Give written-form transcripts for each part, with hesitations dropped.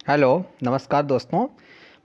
Hello, नमस्कार दोस्तों।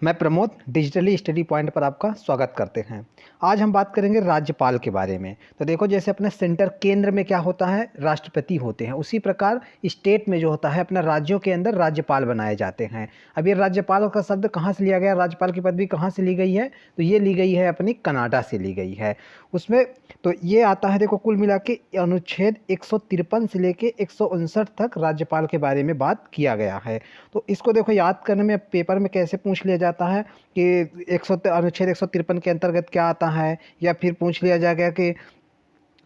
मैं प्रमोद डिजिटली स्टडी पॉइंट पर आपका स्वागत करते हैं। आज हम बात करेंगे राज्यपाल के बारे में। तो देखो, जैसे अपने सेंटर केंद्र में क्या होता है, राष्ट्रपति होते हैं, उसी प्रकार स्टेट में जो होता है अपना राज्यों के अंदर राज्यपाल बनाए जाते हैं। अब ये राज्यपाल का शब्द कहाँ से लिया गया, राज्यपाल की पदवी कहाँ से ली गई है, तो ये ली गई है अपनी कनाडा से ली गई है। उसमें तो ये आता है, देखो कुल मिला के अनुच्छेद 153 से लेके 159 तक राज्यपाल के बारे में बात किया गया है। तो इसको देखो याद करने में पेपर में कैसे पूछ लिया जाता है कि अनुच्छेद 153 के अंतर्गत क्या आता है, या फिर पूछ लिया जाएगा कि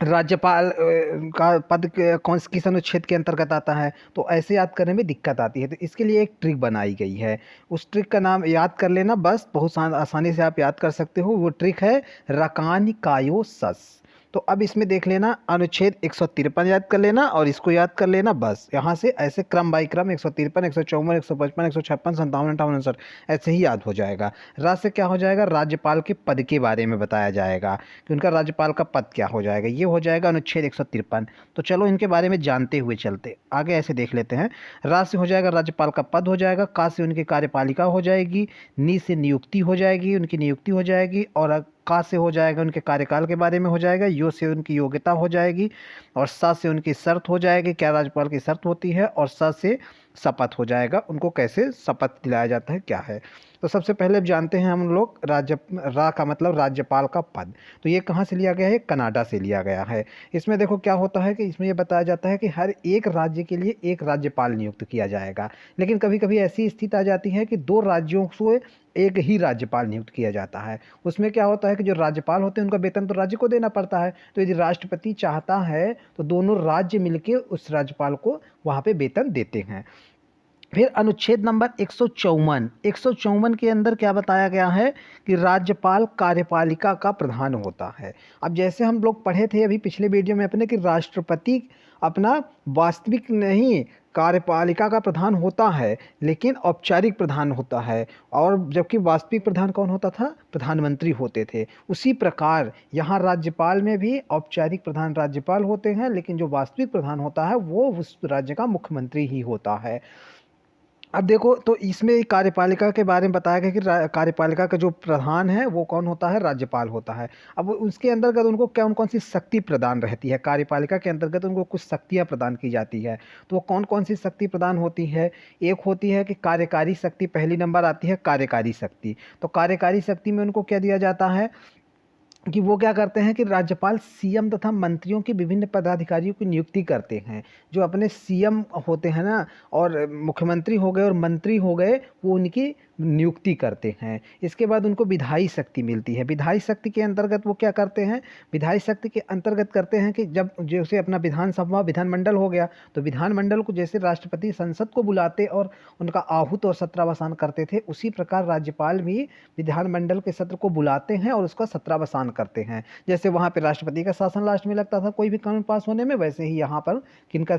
राज्यपाल का पद कौन किस अनुच्छेद के अंतर्गत आता है। तो ऐसे याद करने में दिक्कत आती है, तो इसके लिए एक ट्रिक बनाई गई है। उस ट्रिक का नाम याद कर लेना, बस बहुत आसानी से आप याद कर सकते हो। वो ट्रिक है रकानी कायो सस। तो अब इसमें देख लेना, अनुच्छेद 153 याद कर लेना और इसको याद कर लेना। बस यहाँ से ऐसे क्रम बाई क्रम 153, 154, 155, 156, 57, 58, 59 ऐसे ही याद हो जाएगा। राज्य से क्या हो जाएगा, राज्यपाल के पद के बारे में बताया जाएगा कि उनका राज्यपाल का पद क्या हो जाएगा। ये हो जाएगा अनुच्छेद 153। तो चलो इनके बारे में जानते हुए चलते आगे, ऐसे देख लेते हैं। राज्य से हो जाएगा राज्यपाल का पद हो जाएगा, का से उनकी कार्यपालिका हो जाएगी, नी से नियुक्ति हो जाएगी, उनकी नियुक्ति हो जाएगी, और का से हो जाएगा उनके कार्यकाल के बारे में हो जाएगा, यो से उनकी योग्यता हो जाएगी, और सा से उनकी शर्त हो जाएगी, क्या राज्यपाल की शर्त होती है, और सा से शपथ हो जाएगा, उनको कैसे शपथ दिलाया जाता है क्या है। तो सबसे पहले अब जानते हैं हम लोग रा का मतलब राज्यपाल का पद। तो ये कहाँ से लिया गया है, कनाडा से लिया गया है। इसमें देखो क्या होता है कि इसमें ये बताया जाता है कि हर एक राज्य के लिए एक राज्यपाल नियुक्त किया जाएगा। लेकिन कभी कभी ऐसी स्थिति आ जाती है कि दो राज्यों से एक ही राज्यपाल नियुक्त किया जाता है। उसमें क्या होता है कि जो राज्यपाल होते हैं उनका वेतन तो राज्य को देना पड़ता है। तो यदि राष्ट्रपति चाहता है तो दोनों राज्य मिलके उस राज्यपाल को वहाँ पे वेतन देते हैं। फिर अनुच्छेद नंबर 154 के अंदर क्या बताया गया है कि राज्यपाल कार्यपालिका का प्रधान होता है। अब जैसे हम लोग पढ़े थे अभी पिछले वीडियो में अपने कि राष्ट्रपति अपना वास्तविक नहीं कार्यपालिका का प्रधान होता है, लेकिन औपचारिक प्रधान होता है। और जबकि वास्तविक प्रधान कौन होता था, प्रधानमंत्री होते थे। उसी प्रकार यहाँ राज्यपाल में भी औपचारिक प्रधान राज्यपाल होते हैं, लेकिन जो वास्तविक प्रधान होता है वो उस राज्य का मुख्यमंत्री ही होता है। अब देखो, तो इसमें कार्यपालिका के बारे में बताया गया कि कार्यपालिका का जो प्रधान है वो कौन होता है, राज्यपाल होता है। अब उसके अंतर्गत उनको कौन कौन सी शक्ति प्रदान रहती है, कार्यपालिका के अंतर्गत उनको कुछ शक्तियां प्रदान की जाती है। तो वो कौन कौन सी शक्ति प्रदान होती है, एक होती है कि कार्यकारी शक्ति, पहली नंबर आती है कार्यकारी शक्ति। तो कार्यकारी शक्ति में उनको क्या दिया जाता है कि वो क्या करते हैं कि राज्यपाल सीएम तथा मंत्रियों के विभिन्न पदाधिकारियों की नियुक्ति करते हैं। जो अपने सीएम होते हैं ना, और मुख्यमंत्री हो गए और मंत्री हो गए, वो उनकी नियुक्ति करते हैं। इसके बाद उनको विधायी शक्ति मिलती है। विधायी शक्ति के अंतर्गत वो क्या करते हैं, विधायी शक्ति के अंतर्गत करते हैं कि जब जैसे अपना विधानसभा विधानमंडल हो गया, तो विधानमंडल को जैसे राष्ट्रपति संसद को बुलाते और उनका आहूत और सत्रावसान करते थे, उसी प्रकार राज्यपाल भी विधानमंडल के सत्र को बुलाते हैं और उसका सत्रावसान करते हैं। जैसे वहाँ पे राष्ट्रपति का शासन लास्ट में लगता था कोई भी कानून पास होने में, वैसे ही यहाँ पर किनका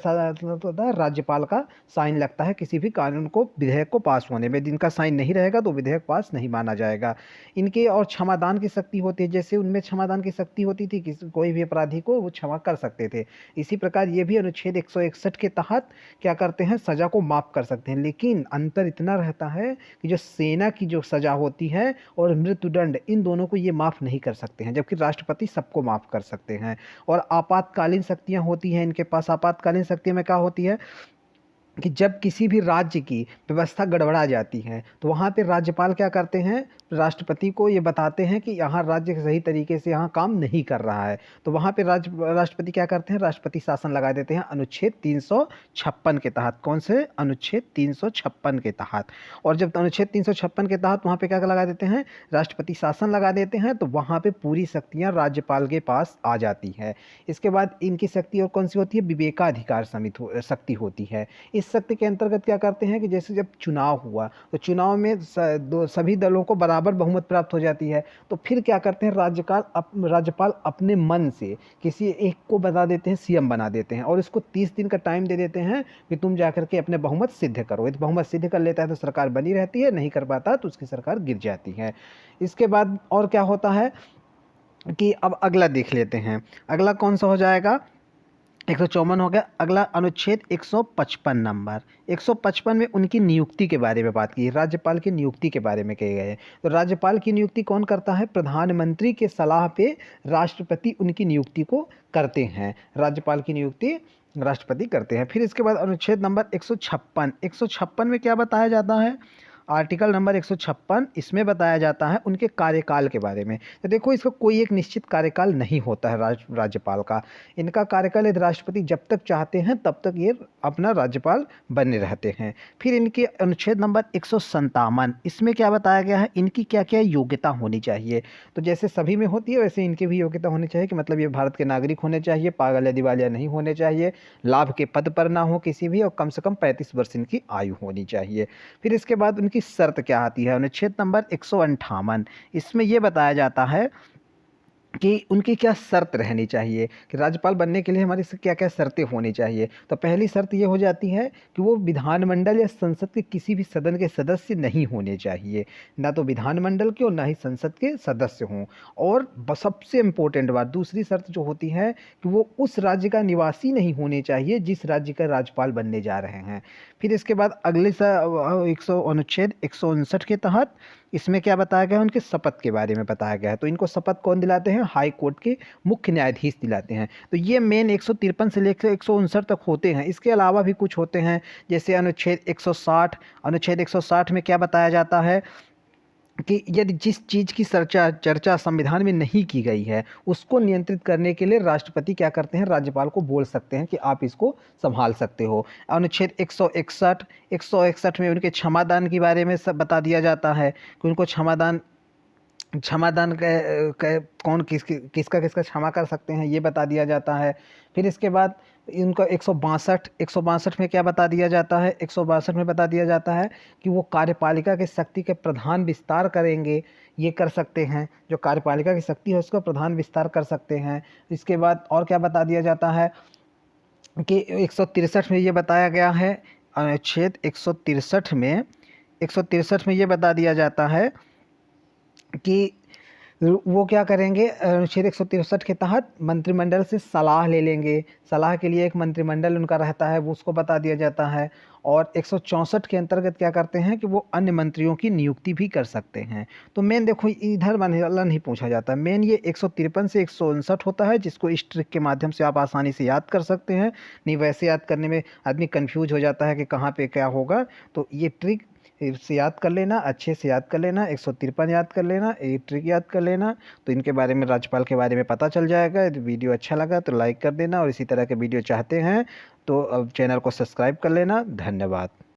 राज्यपाल का साइन लगता है किसी भी कानून को, विधेयक को पास होने में। जिनका साइन नहीं रहेगा तो विधेयक पास नहीं माना जाएगा। इनके और क्षमादान की शक्ति होती है। जैसे उनमें क्षमादान की शक्ति होती थी, किसी कोई भी अपराधी को वो क्षमा कर सकते थे। इसी प्रकार ये भी अनुच्छेद 161 के तहत क्या करते हैं, सजा को माफ कर सकते हैं। लेकिन अंतर इतना रहता है कि जो सेना की जो सजा होती है और मृत्युदंड, इन दोनों को ये माफ नहीं कर सकते हैं, जबकि राष्ट्रपति सबको माफ कर सकते हैं। और आपातकालीन शक्तियां होती हैं इनके पास। आपातकालीन शक्तियों में क्या होती है कि जब किसी भी राज्य की व्यवस्था गड़बड़ा जाती है तो वहाँ पे राज्यपाल क्या करते हैं, राष्ट्रपति को ये बताते हैं कि यहाँ राज्य सही तरीके से यहाँ काम नहीं कर रहा है। तो वहाँ पे राष्ट्रपति क्या करते हैं, राष्ट्रपति शासन लगा देते हैं अनुच्छेद 356 के तहत। कौन से, अनुच्छेद 356 के तहत। और जब अनुच्छेद 356 के तहत वहाँ पे क्या लगा देते हैं, राष्ट्रपति शासन लगा देते हैं, तो वहाँ पे पूरी शक्तियाँ राज्यपाल के पास आ जाती है। इसके बाद इनकी शक्ति और कौन सी होती है, विवेकाधिकार समित शक्ति होती है। इस शक्ति के अंतर्गत क्या करते हैं कि जैसे जब चुनाव हुआ तो चुनाव में सभी दलों को बराबर बहुमत प्राप्त हो जाती है, तो फिर क्या करते हैं, राज्यपाल अपने मन से किसी एक को बता देते हैं, सीएम बना देते हैं, और इसको 30 दिन का टाइम दे देते हैं कि तुम जाकर के अपने बहुमत सिद्ध करो। यदि बहुमत सिद्ध कर लेता है तो सरकार बनी रहती है, नहीं कर पाता तो उसकी सरकार गिर जाती है। इसके बाद और क्या होता है कि अब अगला देख लेते हैं। अगला कौन सा हो जाएगा, 154 हो गया। अगला अनुच्छेद 155 नंबर, 155 में उनकी नियुक्ति के बारे में बात की, राज्यपाल की नियुक्ति के बारे में कहे गए हैं। तो राज्यपाल की नियुक्ति कौन करता है? प्रधानमंत्री के सलाह पे राष्ट्रपति उनकी नियुक्ति को करते हैं। राज्यपाल की नियुक्ति राष्ट्रपति करते हैं। फिर इसके बाद अनुच्छेद नंबर 156, 156 में क्या बताया जाता है? आर्टिकल नंबर 156, इसमें बताया जाता है उनके कार्यकाल के बारे में। तो देखो, इसका कोई एक निश्चित कार्यकाल नहीं होता है राज्यपाल का। इनका कार्यकाल यदि राष्ट्रपति जब तक चाहते हैं तब तक ये अपना राज्यपाल बने रहते हैं। फिर इनके अनुच्छेद नंबर 157, इसमें क्या बताया गया है? इनकी क्या क्या योग्यता होनी चाहिए। तो जैसे सभी में होती है वैसे इनकी भी योग्यता होनी चाहिए कि मतलब ये भारत के नागरिक होने चाहिए, पागल या दिवालिया नहीं होने चाहिए, लाभ के पद पर ना हो किसी भी, और कम से कम 35 वर्ष इनकी आयु होनी चाहिए। फिर इसके बाद उनकी शर्त क्या आती है? अनुच्छेद नंबर 158, इसमें यह बताया जाता है कि उनकी क्या शर्त रहनी चाहिए कि राज्यपाल बनने के लिए हमारी क्या क्या शर्तें होनी चाहिए। तो पहली शर्त ये हो जाती है कि वो विधानमंडल या संसद के किसी भी सदन के सदस्य नहीं होने चाहिए, ना तो विधानमंडल के और ना ही संसद के सदस्य हों। और सबसे इम्पोर्टेंट बात, दूसरी शर्त जो होती है कि वो उस राज्य का निवासी नहीं होने चाहिए जिस राज्य का राज्यपाल बनने जा रहे हैं। फिर इसके बाद अगले अनुच्छेद 159 के तहत इसमें क्या बताया गया है? उनके शपथ के बारे में बताया गया है। तो इनको शपथ कौन दिलाते हैं? हाई कोर्ट के मुख्य न्यायाधीश दिलाते हैं। तो ये मेन 153 से लेकर 159 तक होते हैं। इसके अलावा भी कुछ होते हैं, जैसे अनुच्छेद 160, अनुच्छेद 160 में क्या बताया जाता है कि यदि जिस चीज़ की चर्चा संविधान में नहीं की गई है उसको नियंत्रित करने के लिए राष्ट्रपति क्या करते हैं? राज्यपाल को बोल सकते हैं कि आप इसको संभाल सकते हो। अनुच्छेद 161, 161 में उनके क्षमादान के बारे में सब बता दिया जाता है कि उनको क्षमादान कौन किसका क्षमा कर सकते हैं, ये बता दिया जाता है। फिर इसके बाद इनका 162 में क्या बता दिया जाता है? 162 में बता दिया जाता है कि वो कार्यपालिका की शक्ति के प्रधान विस्तार करेंगे, ये कर सकते हैं। जो कार्यपालिका की शक्ति है उसका प्रधान विस्तार कर सकते हैं। इसके बाद और क्या बता दिया जाता है कि 163 में ये बताया गया है, अनुच्छेद 163 में ये बता दिया जाता है कि वो क्या करेंगे? अनुच्छेद 163 के तहत मंत्रिमंडल से सलाह ले लेंगे। सलाह के लिए एक मंत्रिमंडल उनका रहता है, वो उसको बता दिया जाता है। और 164 के अंतर्गत क्या करते हैं कि वो अन्य मंत्रियों की नियुक्ति भी कर सकते हैं। तो मेन देखो, इधर वाला नहीं पूछा जाता, मेन ये 153 से 159 होता है, जिसको इस ट्रिक के माध्यम से आप आसानी से याद कर सकते हैं। नहीं वैसे याद करने में आदमी कन्फ्यूज हो जाता है कि कहाँ पे क्या होगा। तो ये ट्रिक से याद कर लेना, अच्छे से याद कर लेना, 153 याद कर लेना, ये ट्रिक याद कर लेना। तो इनके बारे में, राज्यपाल के बारे में पता चल जाएगा। यदि वीडियो अच्छा लगा तो लाइक कर देना, और इसी तरह के वीडियो चाहते हैं तो अब चैनल को सब्सक्राइब कर लेना। धन्यवाद।